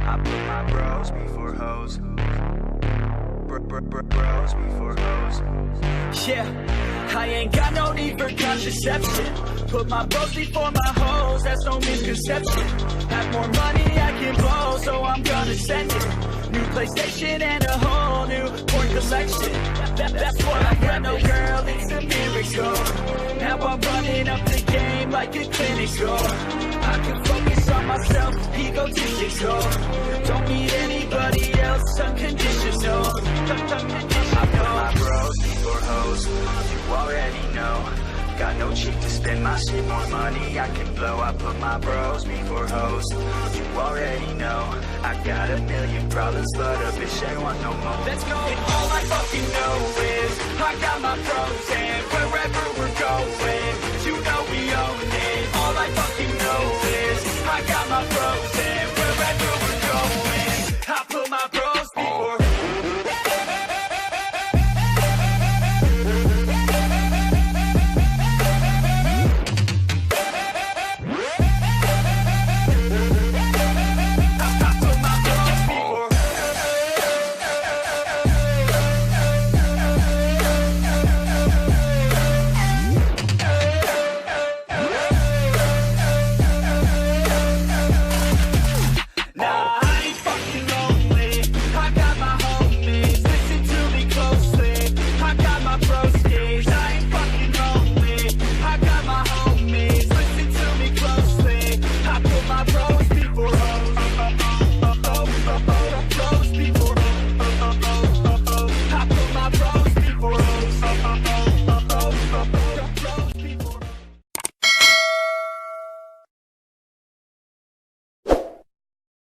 I put my bros before hoes. Bros before hoes. Yeah, I ain't got no need for contraception. Put my bros before my hoes, that's no misconception. Have more money I can blow, so I'm gonna send it. New PlayStation and a whole new porn collection. That's what I got, no girl, it's a miracle. Now I'm running up the game like a clinic score. I can focus on myself, egotistical. Don't need anybody else, unconditional. I put my bros before hoes. You already know. Got no cheek to spend my shit, more money I can blow. I put my bros before hoes. You already know. I got a million problems, but a bitch ain't want no more. Let's go. And all I fucking know is I got my bros, and we're